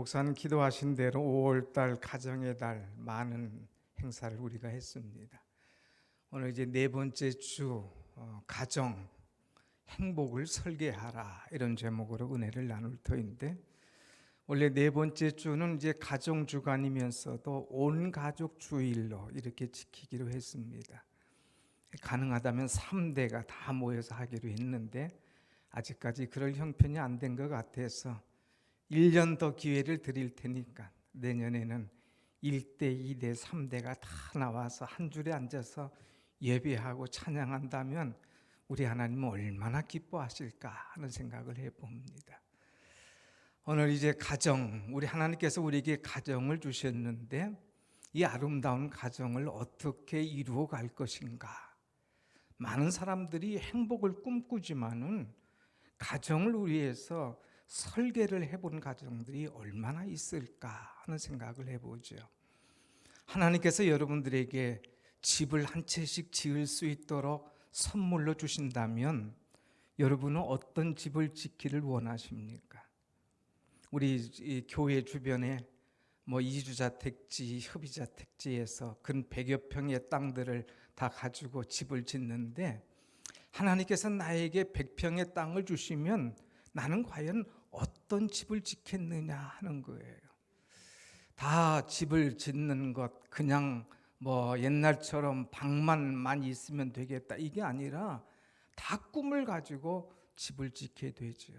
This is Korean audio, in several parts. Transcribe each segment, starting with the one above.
목사님 기도하신 대로 5월달 가정의 달 많은 행사를 우리가 했습니다. 오늘 이제 네 번째 주 가정 행복을 설계하라 이런 제목으로 은혜를 나눌 터인데, 원래 네 번째 주는 이제 가정 주간이면서도 온 가족 주일로 이렇게 지키기로 했습니다. 가능하다면 3대가 다 모여서 하기로 했는데 아직까지 그럴 형편이 안 된 것 같아서 1년 더 기회를 드릴 테니까 내년에는 1대, 2대, 3대가 다 나와서 한 줄에 앉아서 예배하고 찬양한다면 우리 하나님은 얼마나 기뻐하실까 하는 생각을 해봅니다. 오늘 이제 가정, 우리 하나님께서 우리에게 가정을 주셨는데 이 아름다운 가정을 어떻게 이루어 갈 것인가. 많은 사람들이 행복을 꿈꾸지만은 가정을 위해서 설계를 해본 가정들이 얼마나 있을까 하는 생각을 해보죠. 하나님께서 여러분들에게 집을 한 채씩 지을 수 있도록 선물로 주신다면 여러분은 어떤 집을 짓기를 원하십니까? 우리 이 교회 주변에 이주자택지, 협의자택지에서 근 100여 평의 땅들을 다 가지고 집을 짓는데, 하나님께서 나에게 100평의 땅을 주시면 나는 과연 어떤 집을 짓겠느냐 하는 거예요. 다 집을 짓는 것, 그냥 옛날처럼 방만 많이 있으면 되겠다, 이게 아니라 다 꿈을 가지고 집을 짓게 되죠.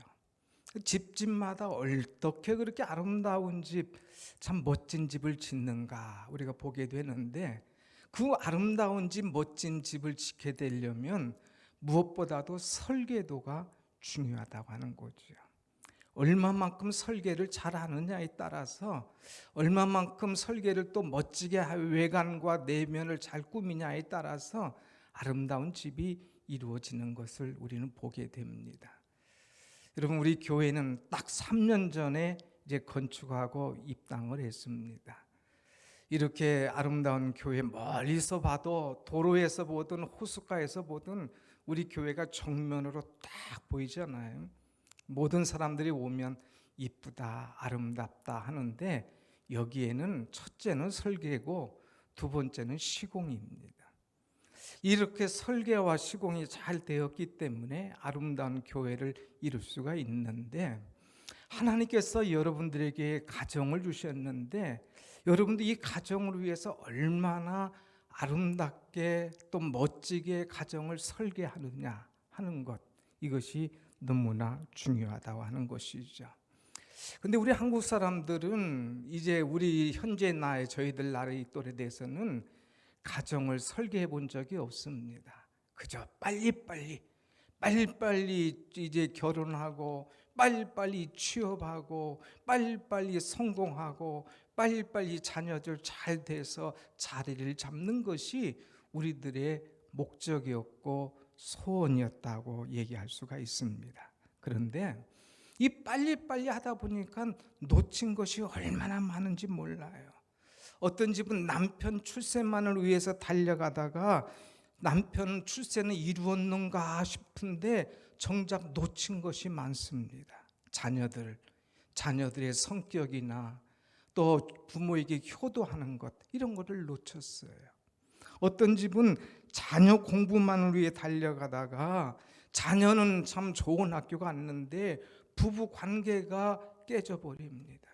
집집마다 어떻게 그렇게 아름다운 집, 참 멋진 집을 짓는가 우리가 보게 되는데, 그 아름다운 집, 멋진 집을 짓게 되려면 무엇보다도 설계도가 중요하다고 하는 거죠. 얼마만큼 설계를 잘하느냐에 따라서, 얼마만큼 설계를 또 멋지게 외관과 내면을 잘 꾸미냐에 따라서 아름다운 집이 이루어지는 것을 우리는 보게 됩니다. 여러분, 우리 교회는 딱 3년 전에 이제 건축하고 입당을 했습니다. 이렇게 아름다운 교회, 멀리서 봐도, 도로에서 보든 호숫가에서 보든 우리 교회가 정면으로 딱 보이잖아요. 모든 사람들이 오면 이쁘다, 아름답다 하는데, 여기에는 첫째는 설계고 두 번째는 시공입니다. 이렇게 설계와 시공이 잘 되었기 때문에 아름다운 교회를 이룰 수가 있는데, 하나님께서 여러분들에게 가정을 주셨는데 여러분들 이 가정을 위해서 얼마나 아름답게 또 멋지게 가정을 설계하느냐 하는 것, 이것이 너무나 중요하다고 하는 것이죠. 근데 우리 한국 사람들은 이제 우리 현재 나이, 저희들 나이 또래 돼서는 가정을 설계해 본 적이 없습니다. 그저 빨리빨리 이제 결혼하고, 빨리빨리 취업하고, 빨리빨리 성공하고, 빨리빨리 자녀들 잘 돼서 자리를 잡는 것이 우리들의 목적이었고 소원이었다고 얘기할 수가 있습니다. 그런데 이 빨리빨리 하다 보니까 놓친 것이 얼마나 많은지 몰라요. 어떤 집은 남편 출세만을 위해서 달려가다가 남편 출세는 이루었는가 싶은데 정작 놓친 것이 많습니다. 자녀들의 성격이나 또 부모에게 효도하는 것, 이런 것을 놓쳤어요. 어떤 집은 자녀 공부만을 위해 달려가다가 자녀는 참 좋은 학교 갔는데 부부 관계가 깨져버립니다.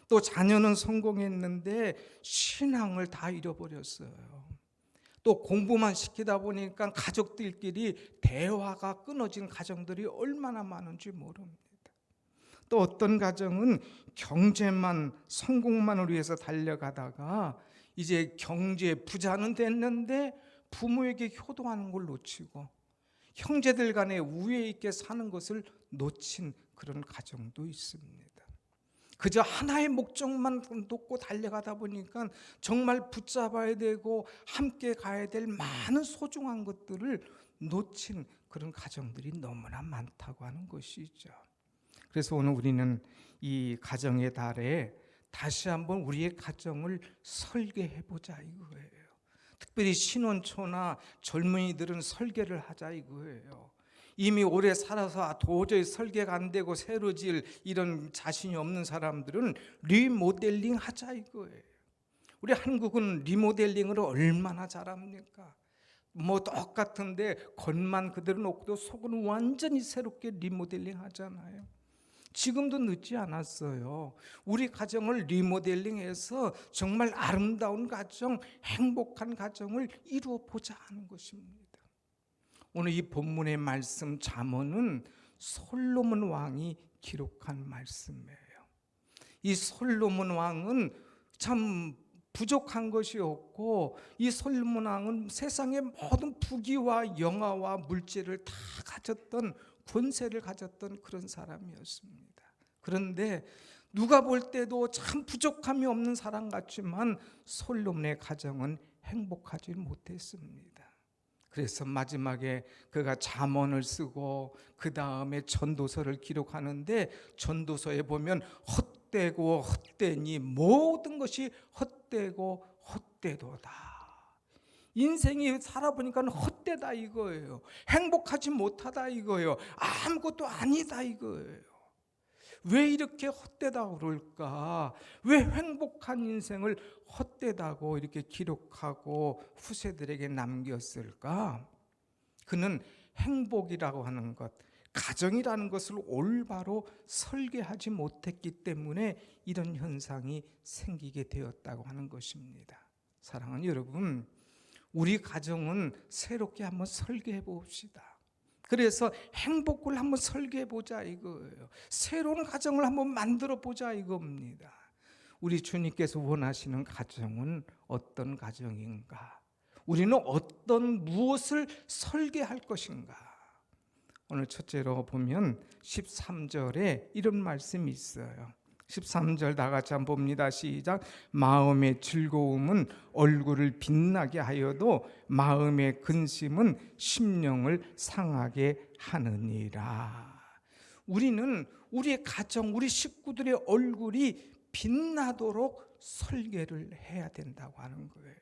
또 자녀는 성공했는데 신앙을 다 잃어버렸어요. 또 공부만 시키다 보니까 가족들끼리 대화가 끊어진 가정들이 얼마나 많은지 모릅니다. 또 어떤 가정은 경제만, 성공만을 위해서 달려가다가 이제 경제 부자는 됐는데 부모에게 효도하는 걸 놓치고 형제들 간에 우애 있게 사는 것을 놓친 그런 가정도 있습니다. 그저 하나의 목적만 놓고 달려가다 보니까 정말 붙잡아야 되고 함께 가야 될 많은 소중한 것들을 놓친 그런 가정들이 너무나 많다고 하는 것이죠. 그래서 오늘 우리는 이 가정의 달에 다시 한번 우리의 가정을 설계해보자 이거예요. 특별히 신혼초나 젊은이들은 설계를 하자 이거예요. 이미 오래 살아서 도저히 설계가 안 되고 새로 지을 이런 자신이 없는 사람들은 리모델링 하자 이거예요. 우리 한국은 리모델링을 얼마나 잘합니까? 뭐 똑같은데 겉만 그대로 놓고도 속은 완전히 새롭게 리모델링 하잖아요. 지금도 늦지 않았어요. 우리 가정을 리모델링해서 정말 아름다운 가정, 행복한 가정을 이루어 보자 하는 것입니다. 오늘 이 본문의 말씀 잠언은 솔로몬 왕이 기록한 말씀이에요. 이 솔로몬 왕은 참 부족한 것이 없고, 이 솔로몬 왕은 세상의 모든 부귀와 영화와 물질을 다 가졌던, 권세를 가졌던 그런 사람이었습니다. 그런데 누가 볼 때도 참 부족함이 없는 사람 같지만 솔로몬의 가정은 행복하지 못했습니다. 그래서 마지막에 그가 잠언을 쓰고 그 다음에 전도서를 기록하는데, 전도서에 보면 헛되고 헛되니 모든 것이 헛되고 헛되도다. 인생이 살아보니까 헛되다 이거예요. 행복하지 못하다 이거예요. 아무것도 아니다 이거예요. 왜 이렇게 헛되다고 그럴까? 왜 행복한 인생을 헛되다고 이렇게 기록하고 후세들에게 남겼을까? 그는 행복이라고 하는 것, 가정이라는 것을 올바로 설계하지 못했기 때문에 이런 현상이 생기게 되었다고 하는 것입니다. 사랑하는 여러분, 우리 가정은 새롭게 한번 설계해 봅시다. 그래서 행복을 한번 설계해 보자 이거예요. 새로운 가정을 한번 만들어 보자 이겁니다. 우리 주님께서 원하시는 가정은 어떤 가정인가? 우리는 어떤 무엇을 설계할 것인가? 오늘 첫째로 보면 13절에 이런 말씀이 있어요. 13절 다 같이 한번 봅니다. 시작. 마음의 즐거움은 얼굴을 빛나게 하여도 마음의 근심은 심령을 상하게 하느니라. 우리는 우리의 가정, 우리 식구들의 얼굴이 빛나도록 설계를 해야 된다고 하는 거예요.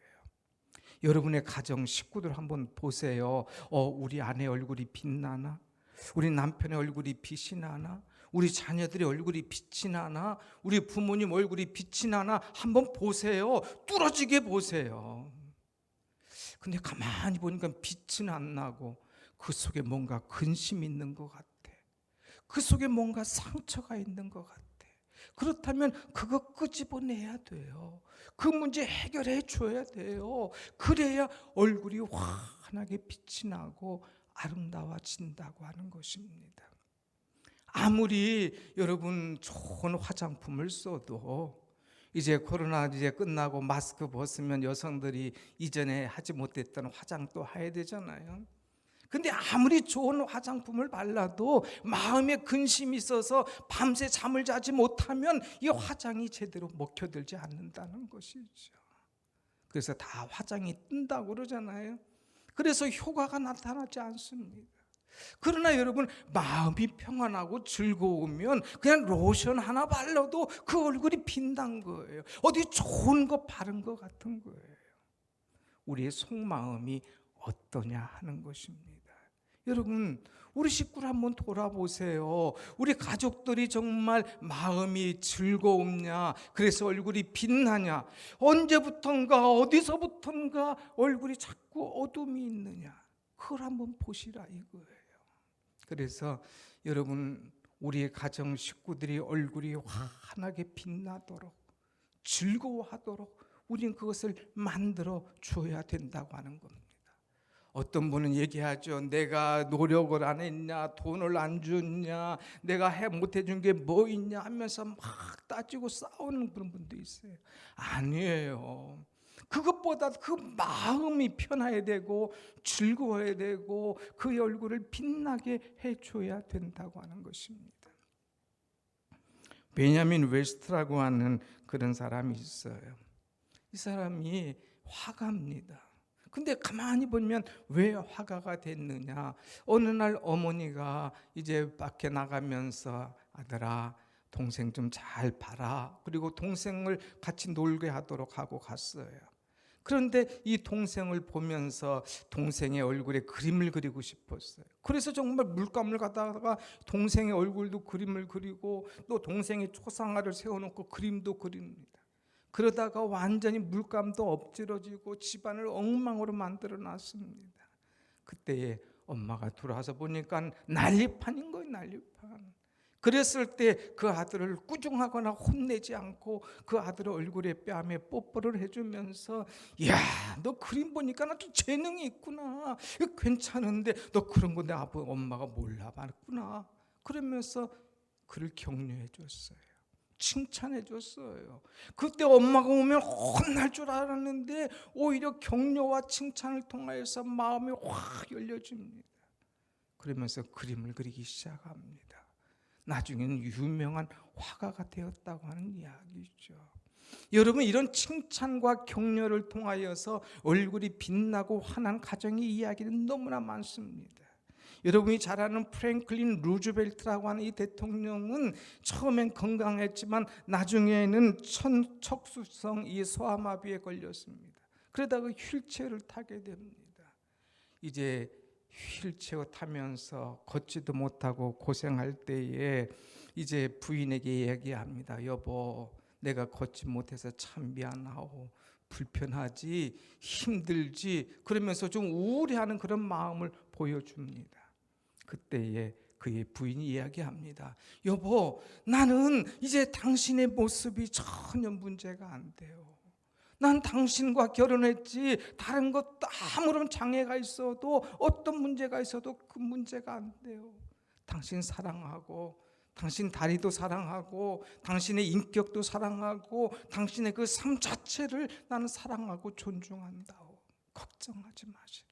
여러분의 가정 식구들 한번 보세요. 우리 아내 얼굴이 빛나나? 우리 남편의 얼굴이 빛이 나나? 우리 자녀들의 얼굴이 빛이 나나? 우리 부모님 얼굴이 빛이 나나? 한번 보세요. 뚫어지게 보세요. 근데 가만히 보니까 빛은 안 나고 그 속에 뭔가 근심이 있는 것 같아. 그 속에 뭔가 상처가 있는 것 같아. 그렇다면 그거 끄집어내야 돼요. 그 문제 해결해 줘야 돼요. 그래야 얼굴이 환하게 빛이 나고 아름다워진다고 하는 것입니다. 아무리 여러분 좋은 화장품을 써도 이제 코로나 이제 끝나고 마스크 벗으면 여성들이 이전에 하지 못했던 화장 또 해야 되잖아요. 근데 아무리 좋은 화장품을 발라도 마음에 근심이 있어서 밤새 잠을 자지 못하면 이 화장이 제대로 먹혀들지 않는다는 것이죠. 그래서 다 화장이 뜬다고 그러잖아요. 그래서 효과가 나타나지 않습니다. 그러나 여러분, 마음이 평안하고 즐거우면 그냥 로션 하나 발라도 그 얼굴이 빛난 거예요. 어디 좋은 거 바른 것 같은 거예요. 우리의 속마음이 어떠냐 하는 것입니다. 여러분, 우리 식구를 한번 돌아보세요. 우리 가족들이 정말 마음이 즐거움냐? 그래서 얼굴이 빛나냐? 언제부턴가 어디서부턴가 얼굴이 자꾸 어둠이 있느냐? 그걸 한번 보시라 이거예요. 그래서 여러분, 우리의 가정 식구들이 얼굴이 환하게 빛나도록 즐거워하도록 우리는 그것을 만들어 줘야 된다고 하는 겁니다. 어떤 분은 얘기하죠. 내가 노력을 안 했냐, 돈을 안 줬냐, 내가 못해 준 게 뭐 있냐 하면서 막 따지고 싸우는 그런 분도 있어요. 아니에요. 그것보다 그 마음이 편해야 되고 즐거워야 되고 그 얼굴을 빛나게 해줘야 된다고 하는 것입니다. 베냐민 웨스트라고 하는 그런 사람이 있어요. 이 사람이 화가입니다. 근데 가만히 보면 왜 화가가 됐느냐? 어느 날 어머니가 이제 밖에 나가면서 아들아, 동생 좀 잘 봐라. 그리고 동생을 같이 놀게 하도록 하고 갔어요. 그런데 이 동생을 보면서 동생의 얼굴에 그림을 그리고 싶었어요. 그래서 정말 물감을 갖다가 동생의 얼굴도 그림을 그리고 또 동생의 초상화를 세워놓고 그림도 그립니다. 그러다가 완전히 물감도 엎질러지고 집안을 엉망으로 만들어 놨습니다. 그때에 엄마가 들어와서 보니까 난리판인 거예요, 난리판. 그랬을 때 그 아들을 꾸중하거나 혼내지 않고 그 아들의 얼굴에 뺨에 뽀뽀를 해주면서, 야, 너 그림 보니까 나 좀 재능이 있구나, 이거 괜찮은데 너 그런 거 내 엄마가 몰라봤구나, 그러면서 그를 격려해 줬어요. 칭찬해 줬어요. 그때 엄마가 오면 혼날 줄 알았는데 오히려 격려와 칭찬을 통하여서 마음이 확 열려집니다. 그러면서 그림을 그리기 시작합니다. 나중에는 유명한 화가가 되었다고 하는 이야기죠. 여러분, 이런 칭찬과 격려를 통하여서 얼굴이 빛나고 환한 가정의 이야기는 너무나 많습니다. 여러분이 잘 아는 프랭클린 루즈벨트라고 하는 이 대통령은 처음엔 건강했지만 나중에는 척수성 이 소아마비에 걸렸습니다. 그러다가 휠체어를 타게 됩니다. 이제 휠체어 타면서 걷지도 못하고 고생할 때에 이제 부인에게 얘기합니다. 여보, 내가 걷지 못해서 참 미안하고 불편하지, 힘들지, 그러면서 좀 우울해하는 그런 마음을 보여줍니다. 그때에 그의 부인이 이야기합니다. 여보, 나는 이제 당신의 모습이 전혀 문제가 안 돼요. 난 당신과 결혼했지 다른 것도 아무런 장애가 있어도 어떤 문제가 있어도 그 문제가 안 돼요. 당신 사랑하고 당신 다리도 사랑하고 당신의 인격도 사랑하고 당신의 그 삶 자체를 나는 사랑하고 존중한다오. 걱정하지 마시라.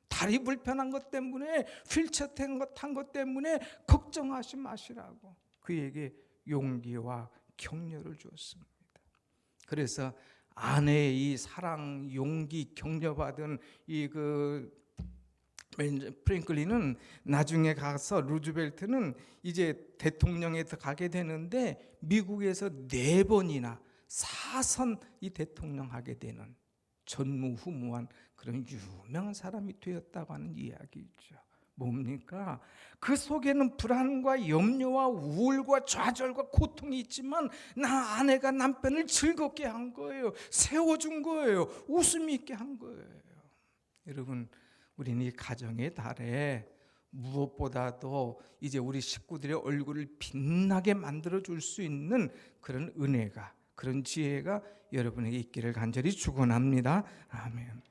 다리 불편한 것 때문에 휠체어 탄 것 때문에 걱정하지 마시라고 그에게 용기와 격려를 주었습니다. 그래서 아내의 이 사랑, 용기, 격려받은 이 프랭클린은 나중에 가서 루즈벨트는 이제 대통령에 가게 되는데 미국에서 4번이나 4선 이 대통령 하게 되는 전무후무한 그런 유명한 사람이 되었다고 하는 이야기죠. 뭡니까? 그 속에는 불안과 염려와 우울과 좌절과 고통이 있지만 아내가 남편을 즐겁게 한 거예요. 세워준 거예요. 웃음이 있게 한 거예요. 여러분, 우리는 이 가정의 달에 무엇보다도 이제 우리 식구들의 얼굴을 빛나게 만들어 줄 수 있는 그런 은혜가, 그런 지혜가 여러분에게 있기를 간절히 축원합니다. 아멘.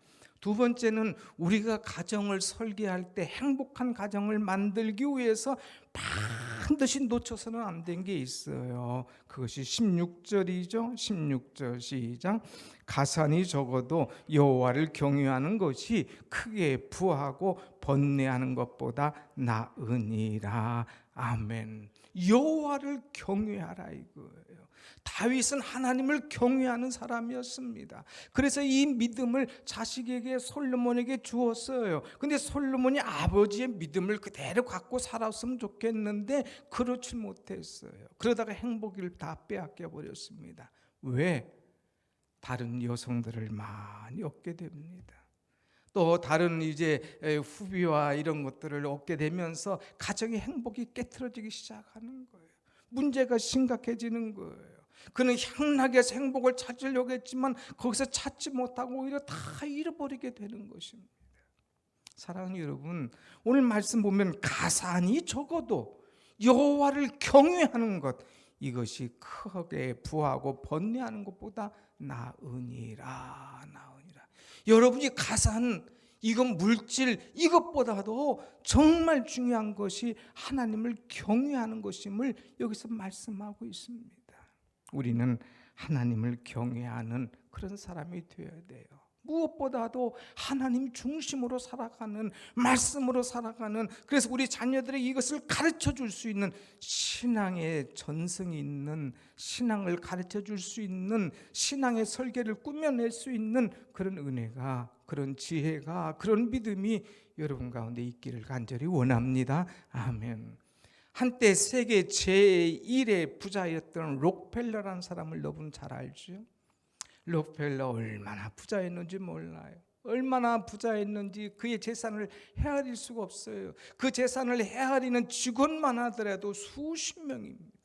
두 번째는 우리가 가정을 설계할 때 행복한 가정을 만들기 위해서 반드시 놓쳐서는 안 된 게 있어요. 그것이 16절이죠. 16절 시작. 가산이 적어도 여호와를 경외하는 것이 크게 부하고 번뇌하는 것보다 나으니라. 아멘. 여호와를 경외하라 이거예요. 다윗은 하나님을 경외하는 사람이었습니다. 그래서 이 믿음을 자식에게 솔로몬에게 주었어요. 근데 솔로몬이 아버지의 믿음을 그대로 갖고 살았으면 좋겠는데 그렇지 못했어요. 그러다가 행복을 다 빼앗겨 버렸습니다. 왜? 다른 여성들을 많이 얻게 됩니다. 또 다른 이제 후비와 이런 것들을 얻게 되면서 가정의 행복이 깨트려지기 시작하는 거예요. 문제가 심각해지는 거예요. 그는 향락에서 행복을 찾으려고 했지만 거기서 찾지 못하고 오히려 다 잃어버리게 되는 것입니다. 사랑하는 여러분, 오늘 말씀 보면 가산이 적어도 여호와를 경외하는 것, 이것이 크게 부하고 번뇌하는 것보다 나으니라. 여러분이 가산, 이건 물질, 이것보다도 정말 중요한 것이 하나님을 경외하는 것임을 여기서 말씀하고 있습니다. 우리는 하나님을 경외하는 그런 사람이 되어야 돼요. 무엇보다도 하나님 중심으로 살아가는, 말씀으로 살아가는, 그래서 우리 자녀들에게 이것을 가르쳐 줄 수 있는 신앙의 전성이 있는, 신앙을 가르쳐 줄 수 있는, 신앙의 설계를 꾸며낼 수 있는 그런 은혜가, 그런 지혜가, 그런 믿음이 여러분 가운데 있기를 간절히 원합니다. 아멘. 한때 세계 제1의 부자였던 록펠러라는 사람을 여러분 잘 알죠? 록펠러 얼마나 부자였는지 몰라요. 얼마나 부자였는지 그의 재산을 헤아릴 수가 없어요. 그 재산을 헤아리는 직원만 하더라도 수십 명입니다.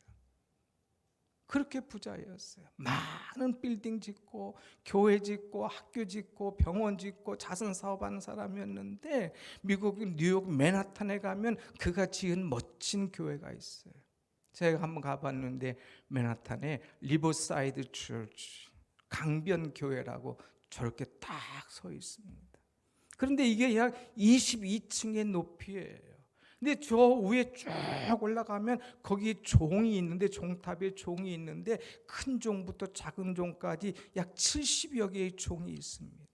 그렇게 부자였어요. 많은 빌딩 짓고 교회 짓고 학교 짓고 병원 짓고 자선 사업하는 사람이었는데, 미국 뉴욕 맨하탄에 가면 그가 지은 멋진 교회가 있어요. 제가 한번 가봤는데 맨하탄에 리버사이드 처치, 강변 교회라고 저렇게 딱 서 있습니다. 그런데 이게 약 22층의 높이예요. 근데 저 위에 쭉 올라가면 거기 종이 있는데, 종탑에 종이 있는데 큰 종부터 작은 종까지 약 70여 개의 종이 있습니다.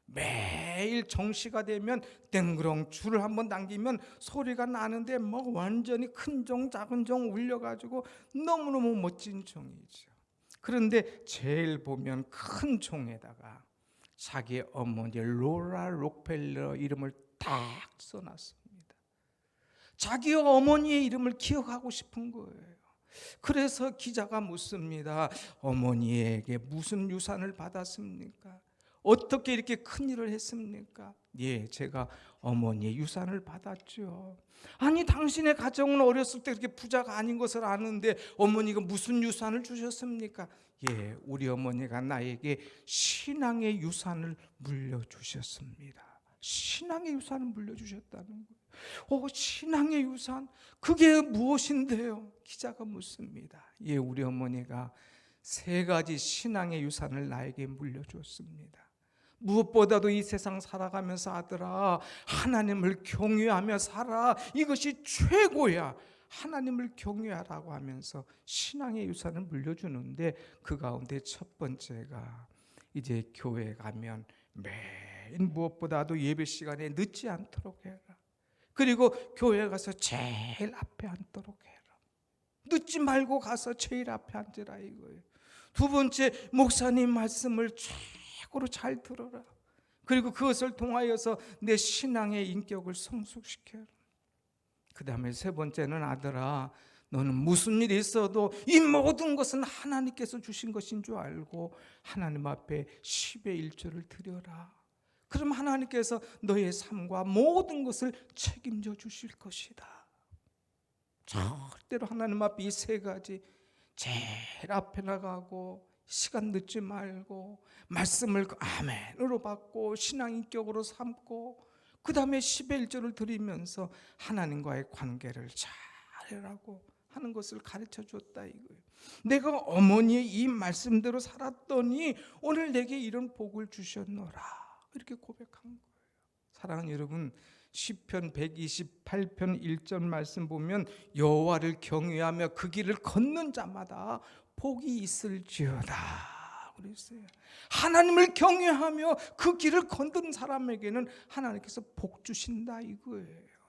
매일 정시가 되면 땡그렁 줄을 한번 당기면 소리가 나는데 뭐 완전히 큰 종 작은 종 울려가지고 너무너무 멋진 종이죠. 그런데 제일 보면 큰 종에다가 자기 어머니 로라 록펠러 이름을 딱 써놨습니다. 자기 어머니의 이름을 기억하고 싶은 거예요. 그래서 기자가 묻습니다. 어머니에게 무슨 유산을 받았습니까? 어떻게 이렇게 큰 일을 했습니까? 예, 제가 어머니의 유산을 받았죠. 아니, 당신의 가정은 어렸을 때 그렇게 부자가 아닌 것을 아는데 어머니가 무슨 유산을 주셨습니까? 예, 우리 어머니가 나에게 신앙의 유산을 물려주셨습니다. 신앙의 유산을 물려주셨다는 거예요. 신앙의 유산? 그게 무엇인데요? 기자가 묻습니다. 예, 우리 어머니가 3가지 신앙의 유산을 나에게 물려줬습니다. 무엇보다도 이 세상 살아가면서 아들아, 하나님을 경외하며 살아. 이것이 최고야. 하나님을 경외하라고 하면서 신앙의 유산을 물려주는데, 그 가운데 첫 번째가 이제 교회에 가면 매일 무엇보다도 예배 시간에 늦지 않도록 해라. 그리고 교회에 가서 제일 앞에 앉도록 해라. 늦지 말고 가서 제일 앞에 앉으라 이거예요. 두 번째, 목사님 말씀을 최고로 잘 들어라. 그리고 그것을 통하여서 내 신앙의 인격을 성숙시켜라. 그 다음에 세 번째는 아들아, 너는 무슨 일이 있어도 이 모든 것은 하나님께서 주신 것인 줄 알고 하나님 앞에 10의 1조를 드려라. 그럼 하나님께서 너의 삶과 모든 것을 책임져 주실 것이다. 절대로 하나님 앞에 이 3가지 제일 앞에 나가고 시간 늦지 말고 말씀을 아멘으로 받고 신앙인격으로 삼고 그 다음에 10의 1조를 드리면서 하나님과의 관계를 잘하라고 하는 것을 가르쳐 줬다 이거예요. 내가 어머니의 이 말씀대로 살았더니 오늘 내게 이런 복을 주셨노라, 이렇게 고백한 거예요. 사랑하는 여러분, 시편 128편 1절 말씀 보면 여호와를 경외하며 그 길을 걷는 자마다 복이 있을지어다 그랬어요. 하나님을 경외하며 그 길을 걷는 사람에게는 하나님께서 복 주신다 이거예요.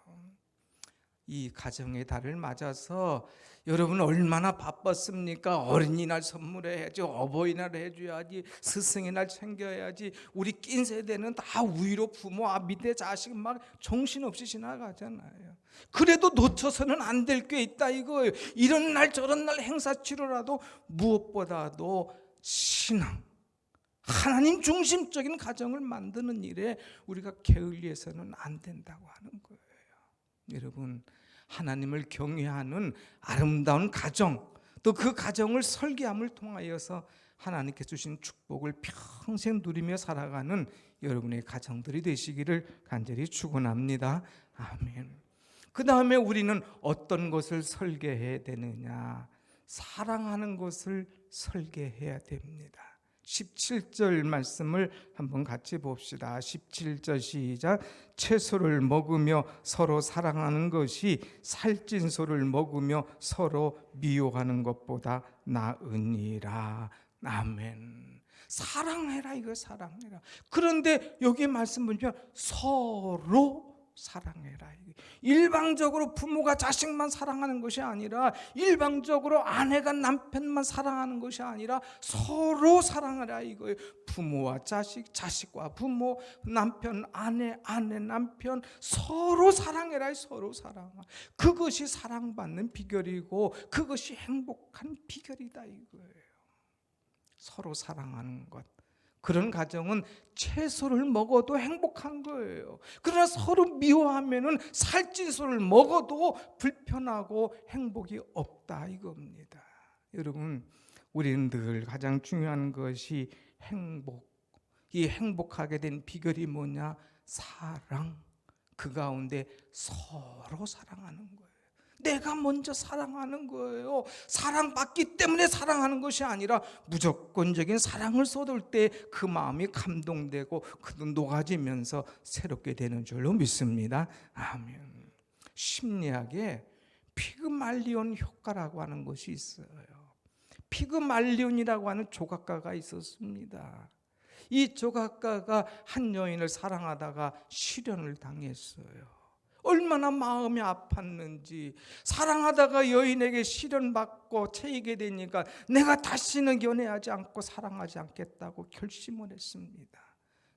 이 가정의 달을 맞아서 여러분 얼마나 바빴습니까? 어린이날 선물해야지, 어버이날 해줘야지, 스승의 날 챙겨야지. 우리 낀 세대는 다 위로 부모, 밑에 자식 막 정신없이 지나가잖아요. 그래도 놓쳐서는 안 될 게 있다 이거예요. 이런 날 저런 날 행사 치료라도 무엇보다도 신앙, 하나님 중심적인 가정을 만드는 일에 우리가 게을리해서는 안 된다고 하는 거예요. 여러분, 하나님을 경외하는 아름다운 가정, 또 그 가정을 설계함을 통하여서 하나님께 주신 축복을 평생 누리며 살아가는 여러분의 가정들이 되시기를 간절히 축원합니다. 아멘. 그 다음에 우리는 어떤 것을 설계해야 되느냐? 사랑하는 것을 설계해야 됩니다. 17절 말씀을 한번 같이 봅시다. 17절 시작. 채소를 먹으며 서로 사랑하는 것이 살찐 소를 먹으며 서로 미워하는 것보다 나으니라. 아멘. 사랑해라 이거, 사랑해라. 그런데 여기 말씀 보면 서로 사랑해라. 일방적으로 부모가 자식만 사랑하는 것이 아니라, 일방적으로 아내가 남편만 사랑하는 것이 아니라 서로 사랑하라 이거예요. 부모와 자식, 자식과 부모, 남편, 아내, 아내, 남편 서로 사랑해라. 서로 사랑하. 그것이 사랑받는 비결이고 그것이 행복한 비결이다 이거예요. 서로 사랑하는 것. 그런 가정은 채소를 먹어도 행복한 거예요. 그러나 서로 미워하면은 살찐소를 먹어도 불편하고 행복이 없다 이겁니다. 여러분, 우리는 늘 가장 중요한 것이 행복. 이 행복하게 된 비결이 뭐냐? 사랑. 그 가운데 서로 사랑하는 거예요. 내가 먼저 사랑하는 거예요. 사랑받기 때문에 사랑하는 것이 아니라 무조건적인 사랑을 쏟을 때 그 마음이 감동되고 그도 녹아지면서 새롭게 되는 줄로 믿습니다. 아멘. 심리학에 피그말리온 효과라고 하는 것이 있어요. 피그말리온이라고 하는 조각가가 있었습니다. 이 조각가가 한 여인을 사랑하다가 실연을 당했어요. 얼마나 마음이 아팠는지. 사랑하다가 여인에게 실연받고 채이게 되니까 내가 다시는 연애하지 않고 사랑하지 않겠다고 결심을 했습니다.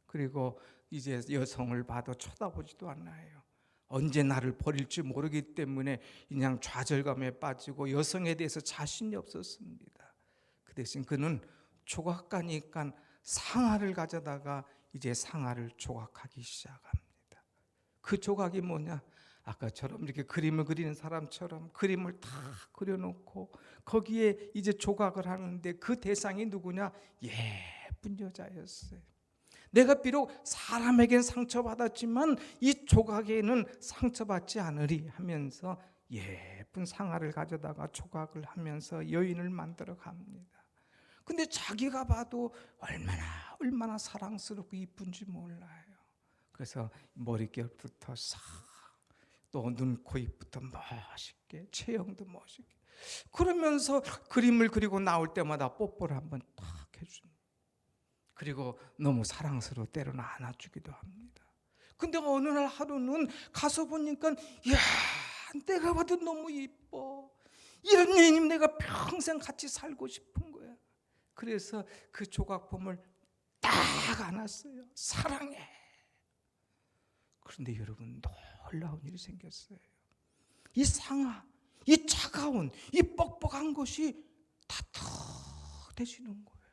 그리고 이제 여성을 봐도 쳐다보지도 않아요. 언제 나를 버릴지 모르기 때문에 그냥 좌절감에 빠지고 여성에 대해서 자신이 없었습니다. 그 대신 그는 조각가니까 상아를 가져다가 이제 상아를 조각하기 시작합니다. 그 조각이 뭐냐? 아까처럼 이렇게 그림을 그리는 사람처럼 그림을 다 그려놓고 거기에 이제 조각을 하는데 그 대상이 누구냐? 예쁜 여자였어요. 내가 비록 사람에겐 상처받았지만 이 조각에는 상처받지 않으리 하면서 예쁜 상아를 가져다가 조각을 하면서 여인을 만들어 갑니다. 근데 자기가 봐도 얼마나 사랑스럽고 이쁜지 몰라요. 그래서 머릿결부터 싹, 또 눈, 코, 입부터 멋있게, 체형도 멋있게 그러면서 그림을 그리고 나올 때마다 뽀뽀를 한번 딱 해줍니다. 그리고 너무 사랑스러워 때로는 안아주기도 합니다. 근데 어느 날 하루는 가서 보니까 야, 내가 봐도 너무 이뻐. 이런 여인이면 내가 평생 같이 살고 싶은 거야. 그래서 그 조각품을 딱 안았어요. 사랑해. 그런데 여러분, 놀라운 일이 생겼어요. 이 상아, 이 차가운, 이 뻑뻑한 것이 따뜻해지는 거예요.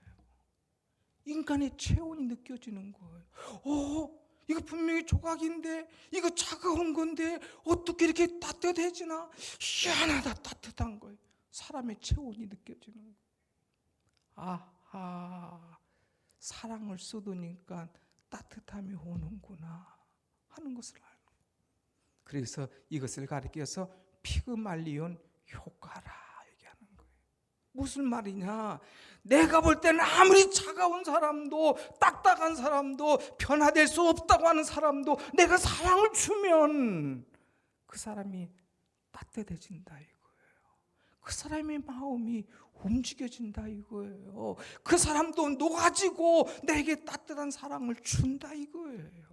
인간의 체온이 느껴지는 거예요. 이거 분명히 조각인데, 이거 차가운 건데 어떻게 이렇게 따뜻해지나? 희한하다, 따뜻한 거예요. 사람의 체온이 느껴지는 거예요. 아하, 사랑을 쏟으니까 따뜻함이 오는구나 하는 것을 알고, 그래서 이것을 가리켜서 피그말리온 효과라 얘기하는 거예요. 무슨 말이냐? 내가 볼 때는 아무리 차가운 사람도 딱딱한 사람도 변화될 수 없다고 하는 사람도 내가 사랑을 주면 그 사람이 따뜻해진다 이거예요. 그 사람의 마음이 움직여진다 이거예요. 그 사람도 녹아지고 내게 따뜻한 사랑을 준다 이거예요.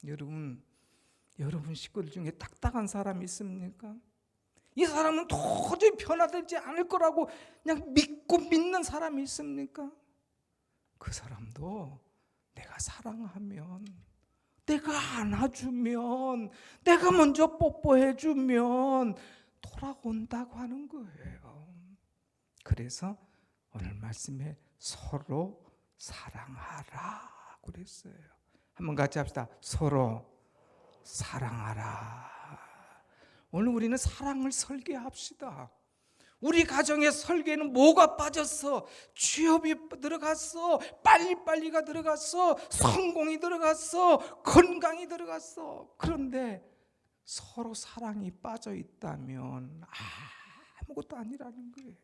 여러분 식구들 중에 딱딱한 사람이 있습니까? 이 사람은 도저히 변화되지 않을 거라고 그냥 믿고 믿는 사람이 있습니까? 그 사람도 내가 사랑하면, 내가 안아주면, 내가 먼저 뽀뽀해주면 돌아온다고 하는 거예요. 그래서 오늘 말씀에 서로 사랑하라 그랬어요. 한번 같이 합시다. 서로 사랑하라. 오늘 우리는 사랑을 설계합시다. 우리 가정의 설계는 뭐가 빠졌어? 취업이 들어갔어, 빨리빨리가 들어갔어, 성공이 들어갔어, 건강이 들어갔어. 그런데 서로 사랑이 빠져 있다면 아무것도 아니라는 거예요.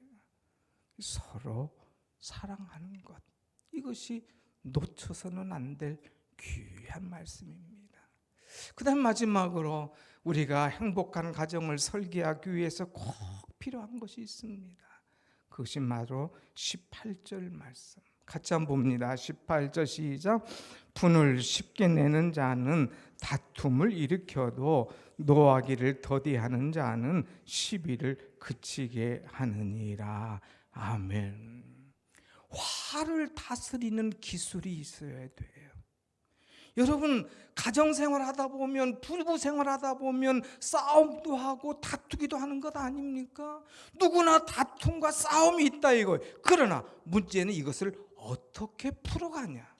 서로 사랑하는 것, 이것이 놓쳐서는 안 될 귀한 말씀입니다. 그 다음 마지막으로 우리가 행복한 가정을 설계하기 위해서 꼭 필요한 것이 있습니다. 그것이 바로 18절 말씀. 같이 한번 봅니다. 18절 시작. 분을 쉽게 내는 자는 다툼을 일으켜도 노하기를 더디하는 자는 시비를 그치게 하느니라. 아멘. 화를 다스리는 기술이 있어야 돼요. 여러분, 가정생활 하다 보면, 부부 생활 하다 보면 싸움도 하고 다투기도 하는 것 아닙니까? 누구나 다툼과 싸움이 있다 이거예요. 그러나 문제는 이것을 어떻게 풀어가냐,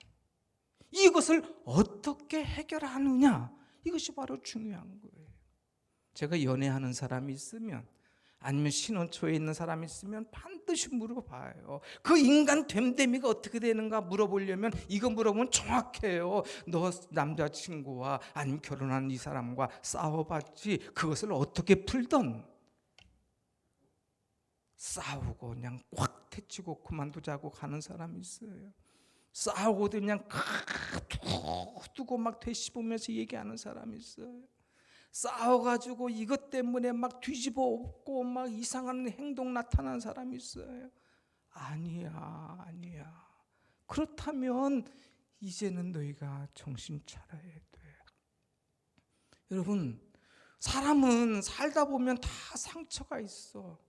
이것을 어떻게 해결하느냐, 이것이 바로 중요한 거예요. 제가 연애하는 사람이 있으면, 아니면 신혼 초에 있는 사람이 있으면 반드시 물어봐요. 그 인간 됨됨이가 어떻게 되는가 물어보려면 이거 물어보면 정확해요. 너 남자친구와 아니면 결혼한 이 사람과 싸워봤지? 그것을 어떻게 풀던? 싸우고 그냥 꽉 태치고 그만두자고 가는 사람이 있어요. 싸우고도 그냥 두고 막 되씹으면서 얘기하는 사람이 있어요. 싸워가지고 이것 때문에 막 뒤집어 엎고 막 이상한 행동 나타나는 사람이 있어요. 아니야. 그렇다면 이제는 너희가 정신 차려야 돼. 여러분, 사람은 살다 보면 다 상처가 있어.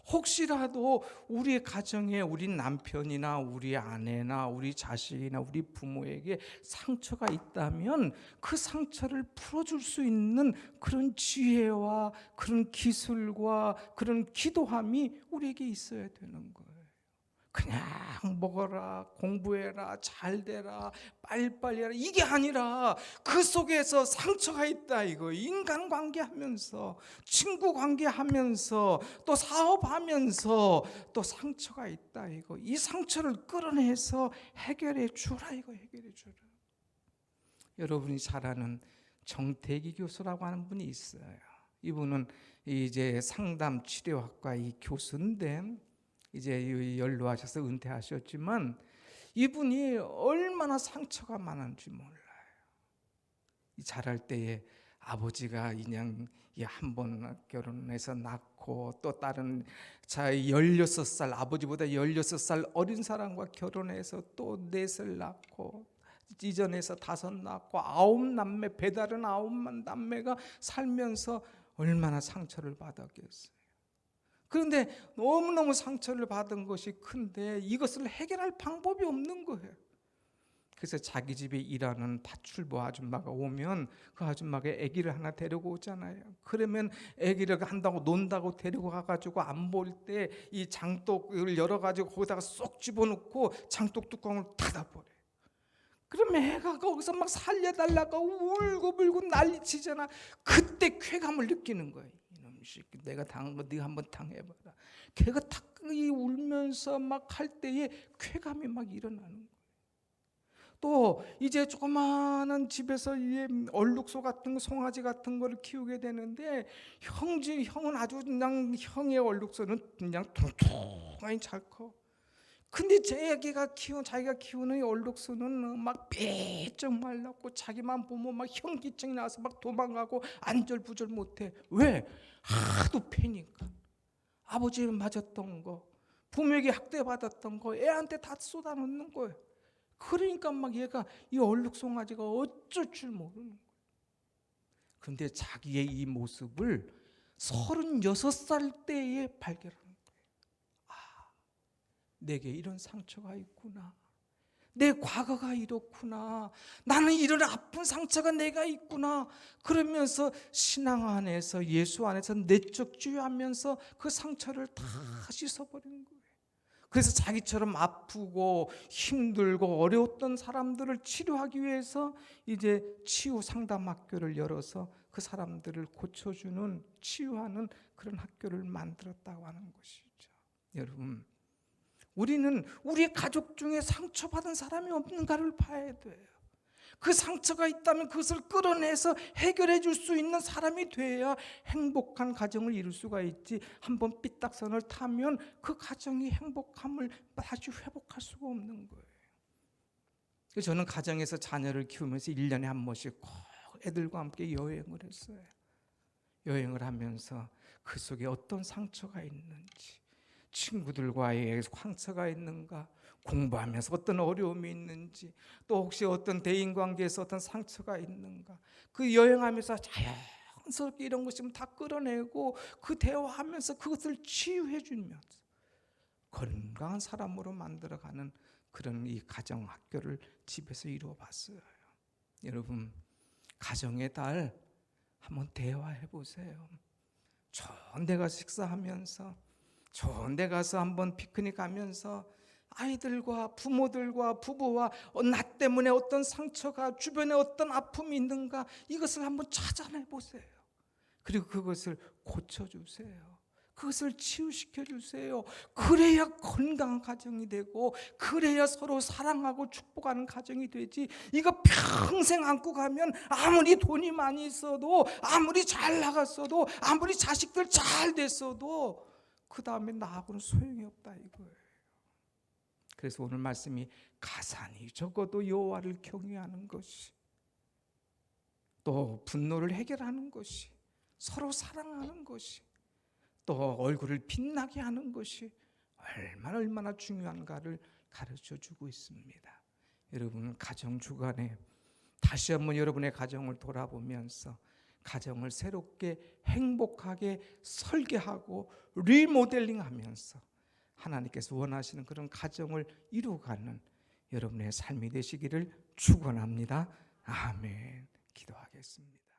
혹시라도 우리 가정에 우리 남편이나 우리 아내나 우리 자식이나 우리 부모에게 상처가 있다면 그 상처를 풀어줄 수 있는 그런 지혜와 그런 기술과 그런 기도함이 우리에게 있어야 되는 거예요. 그냥 먹어라, 공부해라, 잘 되라, 빨리빨리 해라, 이게 아니라 그 속에서 상처가 있다 이거. 인간관계 하면서, 친구 관계 하면서, 또 사업하면서 또 상처가 있다 이거. 이 상처를 끌어내서 해결해 주라 이거. 해결해 주라. 여러분이 잘 아는 정태기 교수라고 하는 분이 있어요. 이분은 이제 상담 치료학과 이 교수인데 이제 연로하셔서 은퇴하셨지만 이분이 얼마나 상처가 많은지 몰라요. 자랄 때에 아버지가 그냥 한 번 결혼해서 낳고 또 다른 16살, 아버지보다 16살 어린 사람과 결혼해서 또 4살 낳고 이전에서 5 낳고 9 남매, 배다른 9만 남매가 살면서 얼마나 상처를 받았겠어요. 그런데 너무너무 상처를 받은 것이 큰데 이것을 해결할 방법이 없는 거예요. 그래서 자기 집에 일하는 파출부 아줌마가 오면 그 아줌마가 아기를 하나 데리고 오잖아요. 그러면 아기를 한다고 논다고 데리고 가가지고 안 볼 때 이 장독을 열어가지고 거기다가 쏙 집어넣고 장독 뚜껑을 닫아버려요. 그러면 애가 거기서 막 살려달라고 울고불고 난리치잖아. 그때 쾌감을 느끼는 거예요. 내가 당한 거 네가 한번 당해봐라. 걔가 탁 울면서 막 할 때에 쾌감이 막 일어나는 거예요. 또 이제 조그마한 집에서 얼룩소 같은 거, 송아지 같은 거를 키우게 되는데 형은 아주 그냥 형의 얼룩소는 그냥 통통하니 잘 커. 근데 자기가 키우는 얼룩소는 막 삐쩍 말랐고 자기만 보면 막 현기증이 나서 막 도망가고 안절부절 못해. 왜? 하도 패니까. 아버지를 맞았던 거, 부모에게 학대받았던 거 애한테 다 쏟아놓는 거예요. 그러니까 막 얘가 이 얼룩송아지가 어쩔 줄 모르는 거예요. 그런데 자기의 이 모습을 36살 때에 발견하는 거예요. 내게 이런 상처가 있구나. 내 과거가 이렇구나. 나는 이런 아픈 상처가 내가 있구나. 그러면서 신앙 안에서, 예수 안에서 내적 치유하면서 그 상처를 다 씻어버리는 거예요. 그래서 자기처럼 아프고 힘들고 어려웠던 사람들을 치료하기 위해서 이제 치유 상담 학교를 열어서 그 사람들을 고쳐주는, 치유하는 그런 학교를 만들었다고 하는 것이죠. 여러분, 우리는 우리 가족 중에 상처받은 사람이 없는가를 봐야 돼요. 그 상처가 있다면 그것을 끌어내서 해결해 줄 수 있는 사람이 돼야 행복한 가정을 이룰 수가 있지. 한번 삐딱선을 타면 그 가정이 행복함을 다시 회복할 수가 없는 거예요. 그래서 저는 가정에서 자녀를 키우면서 1년에 한 번씩 꼭 애들과 함께 여행을 했어요. 여행을 하면서 그 속에 어떤 상처가 있는지, 친구들과의 상처가 있는가, 공부하면서 어떤 어려움이 있는지, 또 혹시 어떤 대인관계에서 어떤 상처가 있는가, 그 여행하면서 자연스럽게 이런 것이면 다 끌어내고 그 대화하면서 그것을 치유해 주면서 건강한 사람으로 만들어가는 그런 이 가정학교를 집에서 이루어 봤어요. 여러분, 가정의 달 한번 대화해 보세요. 좋은 데 가서 식사하면서, 좋은 데 가서 한번 피크닉 하면서 아이들과 부모들과 부부와 나 때문에 어떤 상처가, 주변에 어떤 아픔이 있는가, 이것을 한번 찾아내 보세요. 그리고 그것을 고쳐주세요. 그것을 치유시켜 주세요. 그래야 건강한 가정이 되고, 그래야 서로 사랑하고 축복하는 가정이 되지. 이거 평생 안고 가면 아무리 돈이 많이 있어도, 아무리 잘 나갔어도, 아무리 자식들 잘 됐어도 그 다음에 나하고는 소용이 없다 이거예요. 그래서 오늘 말씀이 가산이 적어도 여호와를 경외하는 것이, 또 분노를 해결하는 것이, 서로 사랑하는 것이, 또 얼굴을 빛나게 하는 것이 얼마나 중요한가를 가르쳐 주고 있습니다. 여러분, 가정 주간에 다시 한번 여러분의 가정을 돌아보면서 가정을 새롭게 행복하게 설계하고 리모델링하면서 하나님께서 원하시는 그런 가정을 이루어가는 여러분의 삶이 되시기를 축원합니다. 아멘. 기도하겠습니다.